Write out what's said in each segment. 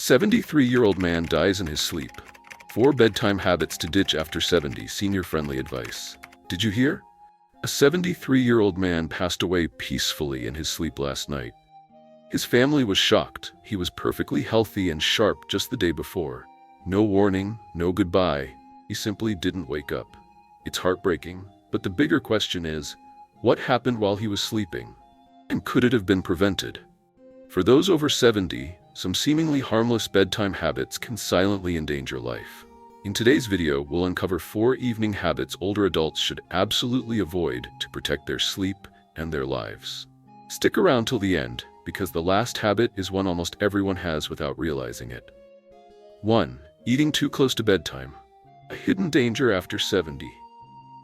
73-year-old man dies in his sleep. 4 bedtime habits to ditch after 70, senior-friendly advice. Did you hear? A 73-year-old man passed away peacefully in his sleep last night. His family was shocked. He was perfectly healthy and sharp just the day before. No warning, no goodbye. He simply didn't wake up. It's heartbreaking, but the bigger question is, what happened while he was sleeping? And could it have been prevented? For those over 70, some seemingly harmless bedtime habits can silently endanger life. In today's video, we'll uncover 4 evening habits older adults should absolutely avoid to protect their sleep and their lives. Stick around till the end, because the last habit is one almost everyone has without realizing it. 1. Eating too close to bedtime. A hidden danger after 70.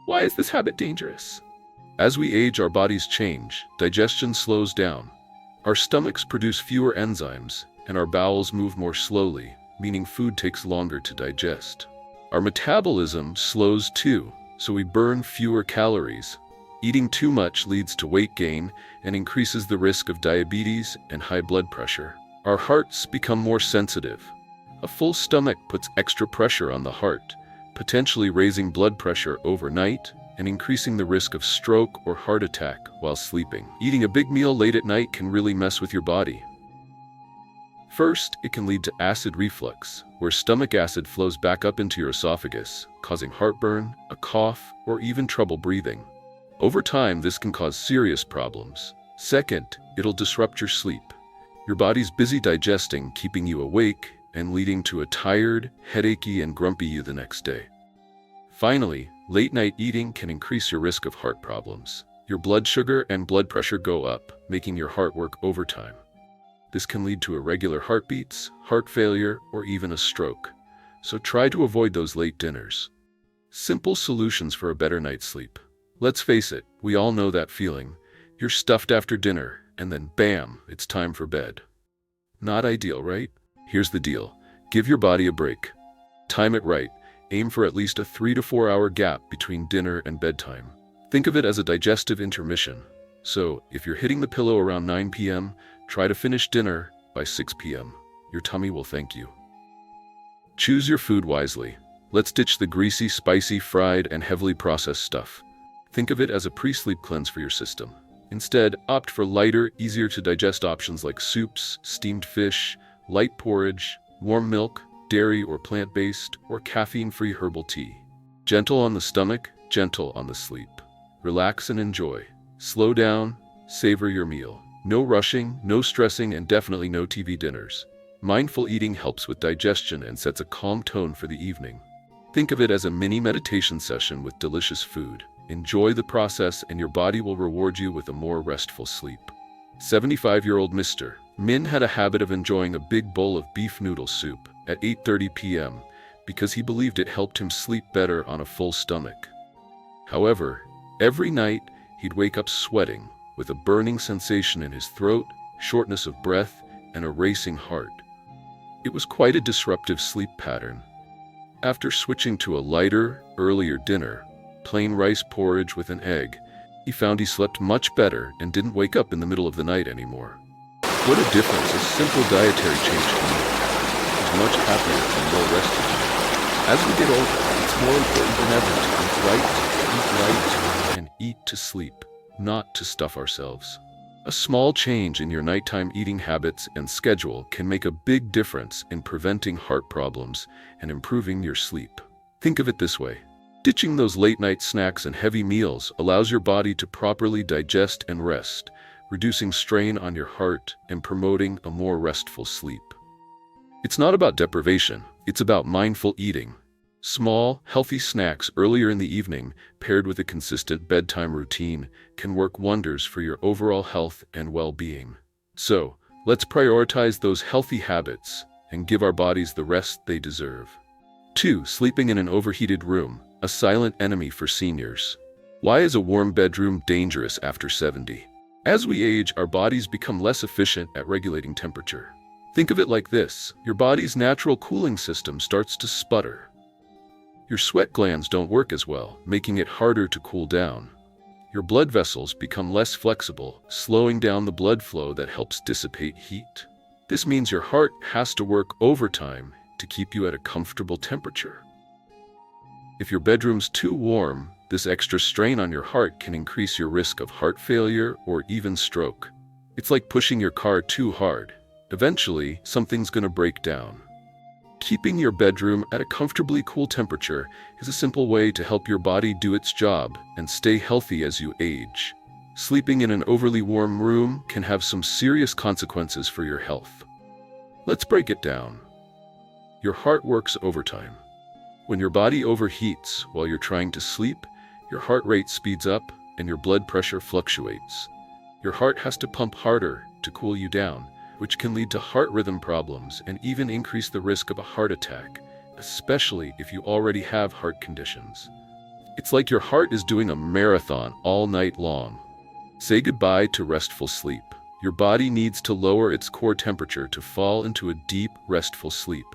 Why is this habit dangerous? As we age, our bodies change, digestion slows down. Our stomachs produce fewer enzymes, and our bowels move more slowly, meaning food takes longer to digest. Our metabolism slows too, so we burn fewer calories. Eating too much leads to weight gain and increases the risk of diabetes and high blood pressure. Our hearts become more sensitive. A full stomach puts extra pressure on the heart, potentially raising blood pressure overnight and increasing the risk of stroke or heart attack while sleeping. Eating a big meal late at night can really mess with your body. First, it can lead to acid reflux, where stomach acid flows back up into your esophagus, causing heartburn, a cough, or even trouble breathing. Over time, this can cause serious problems. Second, it'll disrupt your sleep. Your body's busy digesting, keeping you awake, and leading to a tired, headachy, and grumpy you the next day. Finally, late-night eating can increase your risk of heart problems. Your blood sugar and blood pressure go up, making your heart work overtime. This can lead to irregular heartbeats, heart failure, or even a stroke. So try to avoid those late dinners. Simple solutions for a better night's sleep. Let's face it, we all know that feeling. You're stuffed after dinner, and then bam, it's time for bed. Not ideal, right? Here's the deal. Give your body a break. Time it right. Aim for at least a 3 to 4 hour gap between dinner and bedtime. Think of it as a digestive intermission. So, if you're hitting the pillow around 9 p.m., try to finish dinner by 6 p.m. Your tummy will thank you. Choose your food wisely. Let's ditch the greasy, spicy, fried, and heavily processed stuff. Think of it as a pre-sleep cleanse for your system. Instead, opt for lighter, easier to digest options like soups, steamed fish, light porridge, warm milk, dairy or plant-based, or caffeine-free herbal tea. Gentle on the stomach, gentle on the sleep. Relax and enjoy. Slow down, savor your meal. No rushing, no stressing, and definitely no TV dinners. Mindful eating helps with digestion and sets a calm tone for the evening. Think of it as a mini meditation session with delicious food. Enjoy the process and your body will reward you with a more restful sleep. 75-year-old Mr. Min had a habit of enjoying a big bowl of beef noodle soup at 8:30 p.m. because he believed it helped him sleep better on a full stomach. However, every night he'd wake up sweating, with a burning sensation in his throat, shortness of breath, and a racing heart. It was quite a disruptive sleep pattern. After switching to a lighter, earlier dinner, plain rice porridge with an egg, he found he slept much better and didn't wake up in the middle of the night anymore. What a difference a simple dietary change can make. He's much happier and more rested. As we get older, it's more important than ever to eat right, and eat to sleep, not to stuff ourselves. A small change in your nighttime eating habits and schedule can make a big difference in preventing heart problems and improving your sleep. Think of it this way. Ditching those late-night snacks and heavy meals allows your body to properly digest and rest, reducing strain on your heart and promoting a more restful sleep. It's not about deprivation, it's about mindful eating. Small, healthy snacks earlier in the evening, paired with a consistent bedtime routine, can work wonders for your overall health and well-being. So, let's prioritize those healthy habits and give our bodies the rest they deserve. 2. Sleeping in an overheated room, a silent enemy for seniors. Why is a warm bedroom dangerous after 70? As we age, our bodies become less efficient at regulating temperature. Think of it like this. Your body's natural cooling system starts to sputter. Your sweat glands don't work as well, making it harder to cool down. Your blood vessels become less flexible, slowing down the blood flow that helps dissipate heat. This means your heart has to work overtime to keep you at a comfortable temperature. If your bedroom's too warm, this extra strain on your heart can increase your risk of heart failure or even stroke. It's like pushing your car too hard. Eventually, something's going to break down. Keeping your bedroom at a comfortably cool temperature is a simple way to help your body do its job and stay healthy as you age. Sleeping in an overly warm room can have some serious consequences for your health. Let's break it down. Your heart works overtime. When your body overheats while you're trying to sleep, your heart rate speeds up and your blood pressure fluctuates. Your heart has to pump harder to cool you down, which can lead to heart rhythm problems and even increase the risk of a heart attack, especially if you already have heart conditions. It's like your heart is doing a marathon all night long. Say goodbye to restful sleep. Your body needs to lower its core temperature to fall into a deep, restful sleep.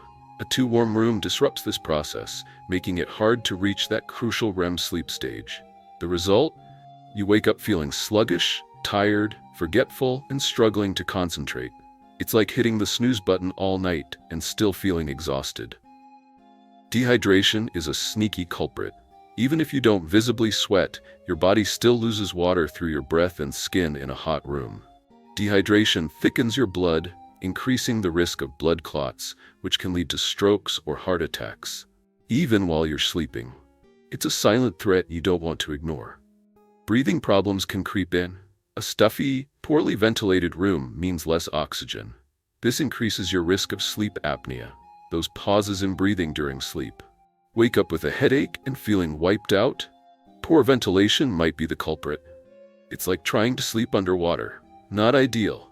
A too warm room disrupts this process, making it hard to reach that crucial REM sleep stage. The result? You wake up feeling sluggish, tired, forgetful, and struggling to concentrate. It's like hitting the snooze button all night and still feeling exhausted. Dehydration is a sneaky culprit. Even if you don't visibly sweat, your body still loses water through your breath and skin in a hot room. Dehydration thickens your blood, increasing the risk of blood clots, which can lead to strokes or heart attacks, even while you're sleeping. It's a silent threat you don't want to ignore. Breathing problems can creep in. A stuffy, poorly ventilated room means less oxygen. This increases your risk of sleep apnea, those pauses in breathing during sleep. Wake up with a headache and feeling wiped out? Poor ventilation might be the culprit. It's like trying to sleep underwater. Not ideal.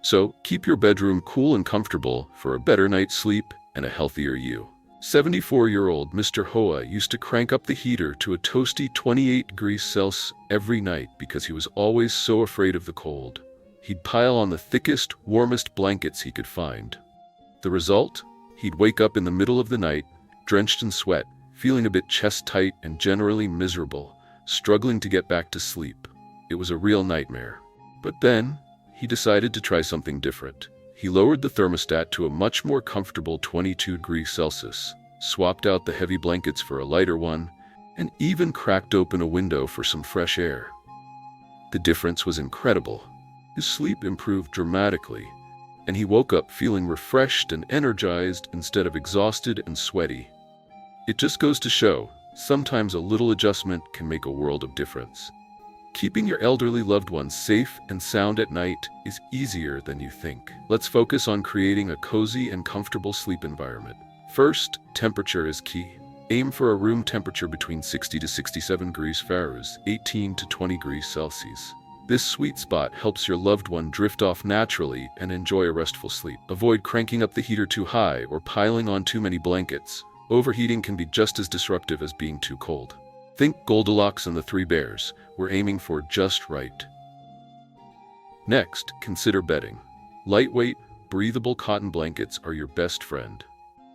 So, keep your bedroom cool and comfortable for a better night's sleep and a healthier you. 74-year-old Mr. Hoa used to crank up the heater to a toasty 28 degrees Celsius every night because he was always so afraid of the cold. He'd pile on the thickest, warmest blankets he could find. The result? He'd wake up in the middle of the night, drenched in sweat, feeling a bit chest-tight and generally miserable, struggling to get back to sleep. It was a real nightmare. But then, he decided to try something different. He lowered the thermostat to a much more comfortable 22 degrees Celsius, swapped out the heavy blankets for a lighter one, and even cracked open a window for some fresh air. The difference was incredible. His sleep improved dramatically, and he woke up feeling refreshed and energized instead of exhausted and sweaty. It just goes to show, sometimes a little adjustment can make a world of difference. Keeping your elderly loved ones safe and sound at night is easier than you think. Let's focus on creating a cozy and comfortable sleep environment. First, temperature is key. Aim for a room temperature between 60 to 67 degrees Fahrenheit, 18 to 20 degrees Celsius. This sweet spot helps your loved one drift off naturally and enjoy a restful sleep. Avoid cranking up the heater too high or piling on too many blankets. Overheating can be just as disruptive as being too cold. Think Goldilocks and the Three Bears. We're aiming for just right. Next, consider bedding. Lightweight, breathable cotton blankets are your best friend.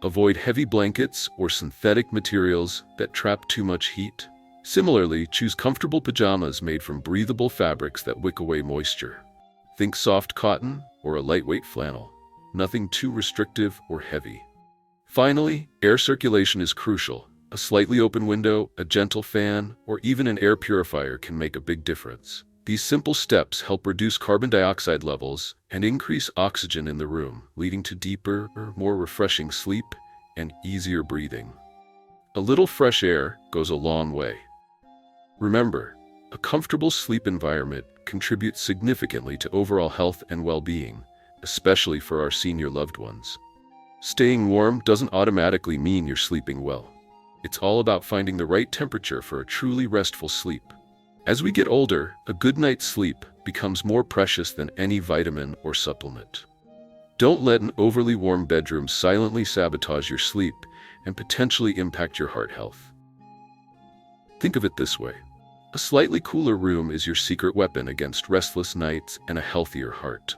Avoid heavy blankets or synthetic materials that trap too much heat. Similarly, choose comfortable pajamas made from breathable fabrics that wick away moisture. Think soft cotton or a lightweight flannel. Nothing too restrictive or heavy. Finally, air circulation is crucial. A slightly open window, a gentle fan, or even an air purifier can make a big difference. These simple steps help reduce carbon dioxide levels and increase oxygen in the room, leading to deeper, more refreshing sleep and easier breathing. A little fresh air goes a long way. Remember, a comfortable sleep environment contributes significantly to overall health and well-being, especially for our senior loved ones. Staying warm doesn't automatically mean you're sleeping well. It's all about finding the right temperature for a truly restful sleep. As we get older, a good night's sleep becomes more precious than any vitamin or supplement. Don't let an overly warm bedroom silently sabotage your sleep and potentially impact your heart health. Think of it this way. A slightly cooler room is your secret weapon against restless nights and a healthier heart.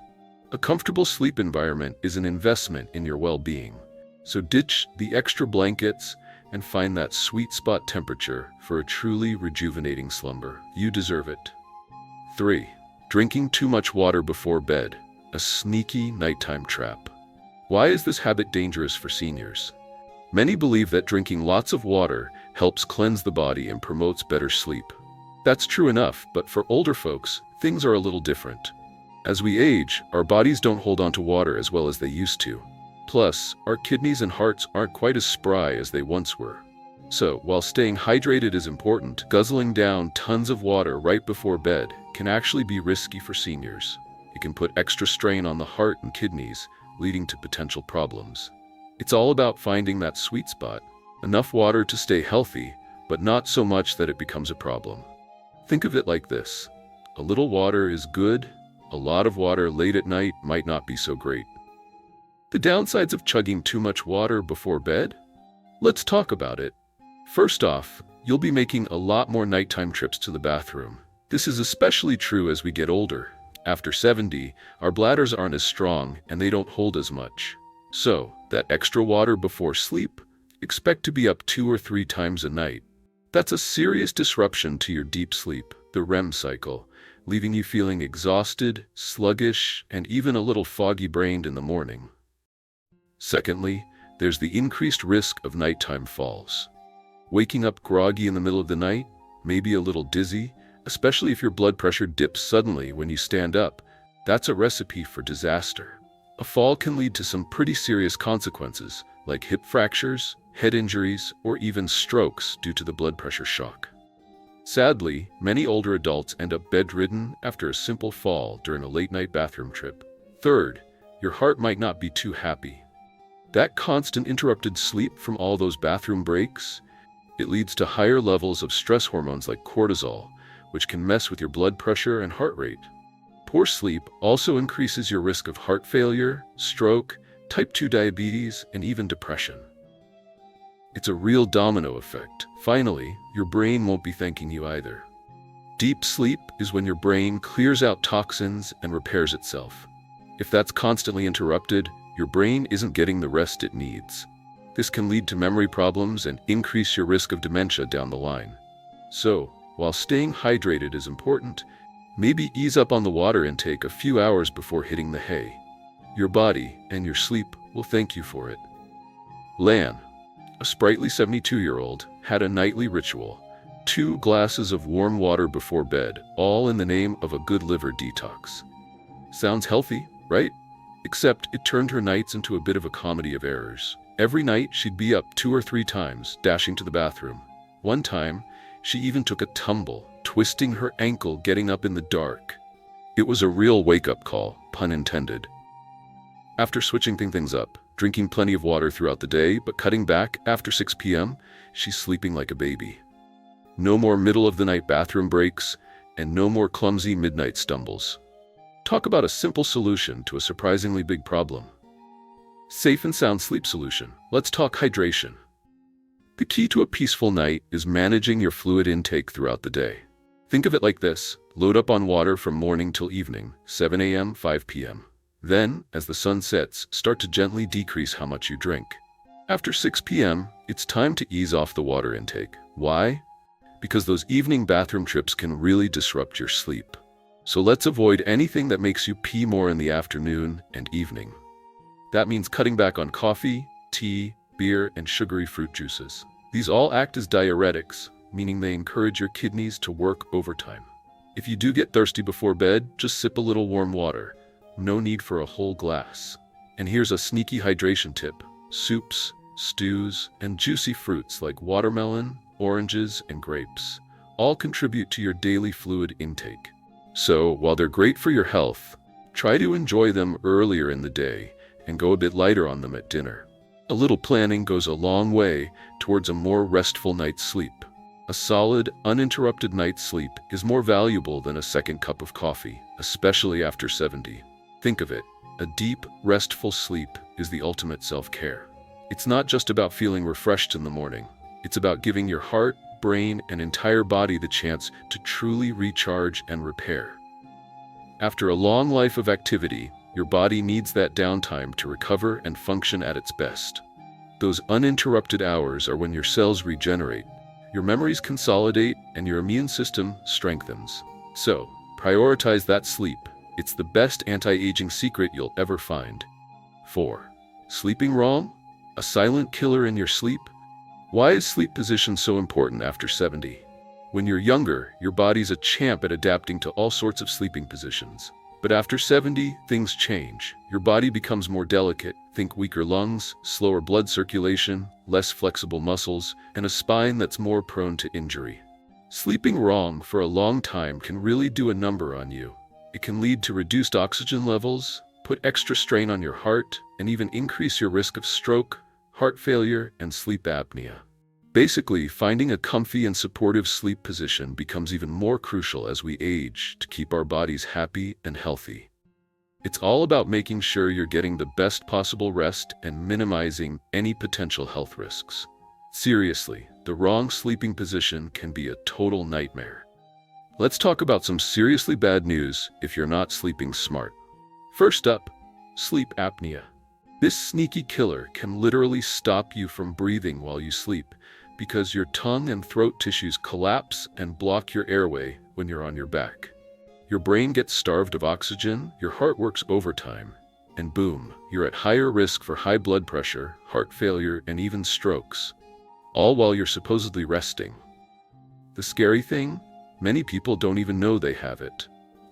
A comfortable sleep environment is an investment in your well-being. So ditch the extra blankets and find that sweet spot temperature for a truly rejuvenating slumber. You deserve it. 3. Drinking too much water before bed. a sneaky nighttime trap. Why is this habit dangerous for seniors? Many believe that drinking lots of water helps cleanse the body and promotes better sleep. That's true enough, but for older folks, things are a little different. As we age, our bodies don't hold on to water as well as they used to. Plus, our kidneys and hearts aren't quite as spry as they once were. So, while staying hydrated is important, guzzling down tons of water right before bed can actually be risky for seniors. It can put extra strain on the heart and kidneys, leading to potential problems. It's all about finding that sweet spot. Enough water to stay healthy, but not so much that it becomes a problem. Think of it like this. A little water is good. A lot of water late at night might not be so great. The downsides of chugging too much water before bed? Let's talk about it. First off, you'll be making a lot more nighttime trips to the bathroom. This is especially true as we get older. After 70, our bladders aren't as strong and they don't hold as much. So, that extra water before sleep, expect to be up 2 or 3 times a night. That's a serious disruption to your deep sleep, the REM cycle, leaving you feeling exhausted, sluggish, and even a little foggy-brained in the morning. Secondly, there's the increased risk of nighttime falls. Waking up groggy in the middle of the night, maybe a little dizzy, especially if your blood pressure dips suddenly when you stand up, that's a recipe for disaster. A fall can lead to some pretty serious consequences, like hip fractures, head injuries, or even strokes due to the blood pressure shock. Sadly, many older adults end up bedridden after a simple fall during a late-night bathroom trip. Third, your heart might not be too happy. That constant interrupted sleep from all those bathroom breaks, it leads to higher levels of stress hormones like cortisol, which can mess with your blood pressure and heart rate. Poor sleep also increases your risk of heart failure, stroke, type 2 diabetes, and even depression. It's a real domino effect. Finally, your brain won't be thanking you either. Deep sleep is when your brain clears out toxins and repairs itself. If that's constantly interrupted, your brain isn't getting the rest it needs. This can lead to memory problems and increase your risk of dementia down the line. So, while staying hydrated is important, maybe ease up on the water intake a few hours before hitting the hay. Your body and your sleep will thank you for it. Lan, a sprightly 72-year-old, had a nightly ritual. 2 glasses of warm water before bed, all in the name of a good liver detox. Sounds healthy, right? Except it turned her nights into a bit of a comedy of errors. Every night she'd be up 2 or 3 times, dashing to the bathroom. One time, she even took a tumble, twisting her ankle getting up in the dark. It was a real wake-up call, pun intended. After switching things up, drinking plenty of water throughout the day, but cutting back after 6 p.m., she's sleeping like a baby. No more middle-of-the-night bathroom breaks, and no more clumsy midnight stumbles. Talk about a simple solution to a surprisingly big problem. Safe and sound sleep solution. Let's talk hydration. The key to a peaceful night is managing your fluid intake throughout the day. Think of it like this. Load up on water from morning till evening, 7 a.m., 5 p.m. Then, as the sun sets, start to gently decrease how much you drink. After 6 p.m., it's time to ease off the water intake. Why? Because those evening bathroom trips can really disrupt your sleep. So let's avoid anything that makes you pee more in the afternoon and evening. That means cutting back on coffee, tea, beer, and sugary fruit juices. These all act as diuretics, meaning they encourage your kidneys to work overtime. If you do get thirsty before bed, just sip a little warm water. No need for a whole glass. And here's a sneaky hydration tip. Soups, stews, and juicy fruits like watermelon, oranges, and grapes all contribute to your daily fluid intake. So, while they're great for your health, try to enjoy them earlier in the day and go a bit lighter on them at dinner. A little planning goes a long way towards a more restful night's sleep. A solid, uninterrupted night's sleep is more valuable than a second cup of coffee, especially after 70. Think of it, a deep, restful sleep is the ultimate self-care. It's not just about feeling refreshed in the morning. It's about giving your heart, brain, and entire body the chance to truly recharge and repair. After a long life of activity, your body needs that downtime to recover and function at its best. Those uninterrupted hours are when your cells regenerate, your memories consolidate, and your immune system strengthens. So, prioritize that sleep. It's the best anti-aging secret you'll ever find. 4. Sleeping wrong? A silent killer in your sleep? Why is sleep position so important after 70? When you're younger, your body's a champ at adapting to all sorts of sleeping positions. But after 70, things change. Your body becomes more delicate. Think weaker lungs, slower blood circulation, less flexible muscles, and a spine that's more prone to injury. Sleeping wrong for a long time can really do a number on you. It can lead to reduced oxygen levels, put extra strain on your heart, and even increase your risk of stroke, heart failure, and sleep apnea. Basically, finding a comfy and supportive sleep position becomes even more crucial as we age to keep our bodies happy and healthy. It's all about making sure you're getting the best possible rest and minimizing any potential health risks. Seriously, the wrong sleeping position can be a total nightmare. Let's talk about some seriously bad news if you're not sleeping smart. First up, sleep apnea. This sneaky killer can literally stop you from breathing while you sleep because your tongue and throat tissues collapse and block your airway when you're on your back. Your brain gets starved of oxygen, your heart works overtime, and boom, you're at higher risk for high blood pressure, heart failure, and even strokes, all while you're supposedly resting. The scary thing? Many people don't even know they have it.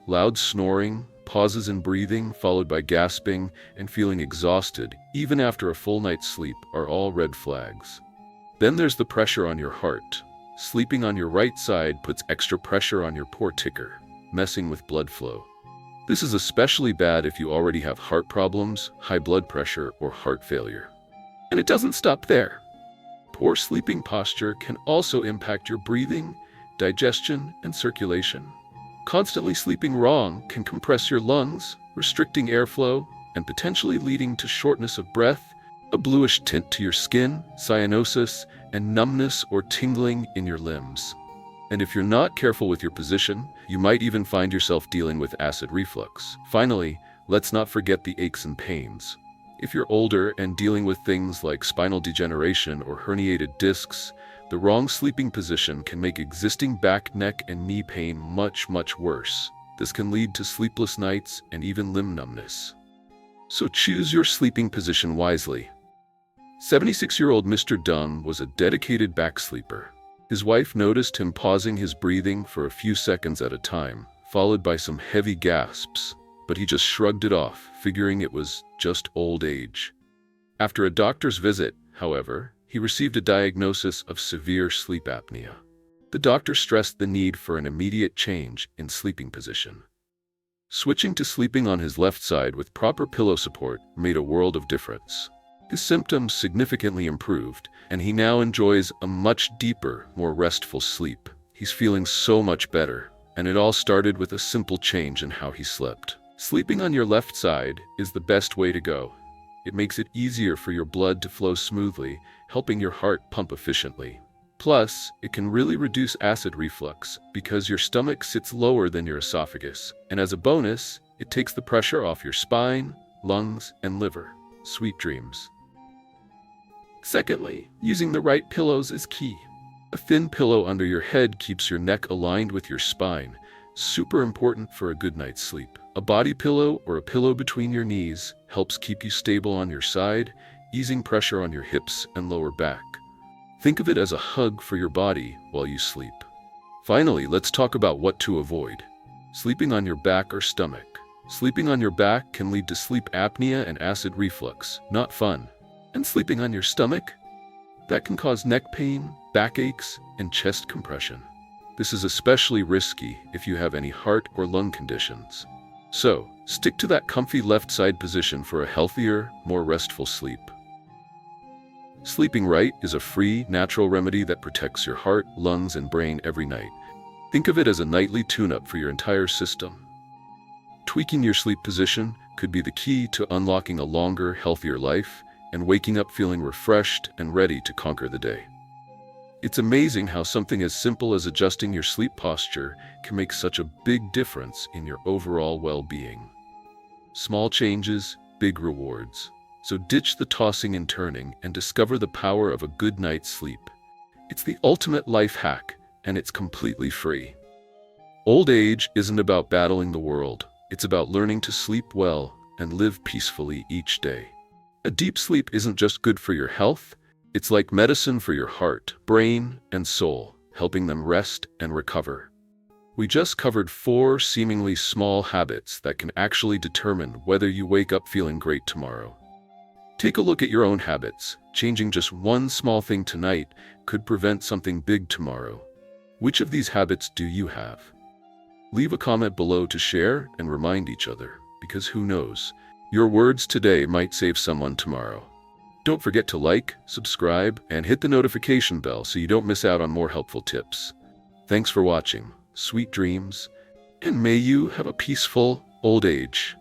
Loud snoring, pauses in breathing, followed by gasping and feeling exhausted, even after a full night's sleep, are all red flags. Then there's the pressure on your heart. Sleeping on your right side puts extra pressure on your poor ticker, messing with blood flow. This is especially bad if you already have heart problems, high blood pressure, or heart failure. And it doesn't stop there. Poor sleeping posture can also impact your breathing, digestion, and circulation. Constantly sleeping wrong can compress your lungs, restricting airflow, and potentially leading to shortness of breath, a bluish tint to your skin, cyanosis, and numbness or tingling in your limbs. And if you're not careful with your position, you might even find yourself dealing with acid reflux. Finally, let's not forget the aches and pains. If you're older and dealing with things like spinal degeneration or herniated discs, the wrong sleeping position can make existing back, neck, and knee pain much worse. This can lead to sleepless nights and even limb numbness. So choose your sleeping position wisely. 76-year-old Mr. Dunn was a dedicated back sleeper. His wife noticed him pausing his breathing for a few seconds at a time, followed by some heavy gasps, but he just shrugged it off, figuring it was just old age. After a doctor's visit, however, he received a diagnosis of severe sleep apnea. The doctor stressed the need for an immediate change in sleeping position. Switching to sleeping on his left side with proper pillow support made a world of difference. His symptoms significantly improved, and he now enjoys a much deeper, more restful sleep. He's feeling so much better, and it all started with a simple change in how he slept. Sleeping on your left side is the best way to go. It makes it easier for your blood to flow smoothly, helping your heart pump efficiently. Plus, it can really reduce acid reflux because your stomach sits lower than your esophagus, and as a bonus, it takes the pressure off your spine, lungs, and liver. Sweet dreams. Secondly, using the right pillows is key. A thin pillow under your head keeps your neck aligned with your spine, super important for a good night's sleep. A body pillow or a pillow between your knees helps keep you stable on your side, easing pressure on your hips and lower back. Think of it as a hug for your body while you sleep. Finally, let's talk about what to avoid. Sleeping on your back or stomach. Sleeping on your back can lead to sleep apnea and acid reflux. Not fun. And sleeping on your stomach? That can cause neck pain, backaches, and chest compression. This is especially risky if you have any heart or lung conditions. So, stick to that comfy left side position for a healthier, more restful sleep. Sleeping right is a free, natural remedy that protects your heart, lungs, and brain every night. Think of it as a nightly tune-up for your entire system. Tweaking your sleep position could be the key to unlocking a longer, healthier life and waking up feeling refreshed and ready to conquer the day. It's amazing how something as simple as adjusting your sleep posture can make such a big difference in your overall well-being. Small changes, big rewards. So ditch the tossing and turning and discover the power of a good night's sleep. It's the ultimate life hack, and it's completely free. Old age isn't about battling the world. It's about learning to sleep well and live peacefully each day. A deep sleep isn't just good for your health, it's like medicine for your heart, brain, and soul, helping them rest and recover. We just covered 4 seemingly small habits that can actually determine whether you wake up feeling great tomorrow. Take a look at your own habits. Changing just one small thing tonight could prevent something big tomorrow. Which of these habits do you have? Leave a comment below to share and remind each other, because who knows, your words today might save someone tomorrow. Don't forget to like, subscribe, and hit the notification bell so you don't miss out on more helpful tips. Thanks for watching. Sweet dreams, and may you have a peaceful old age.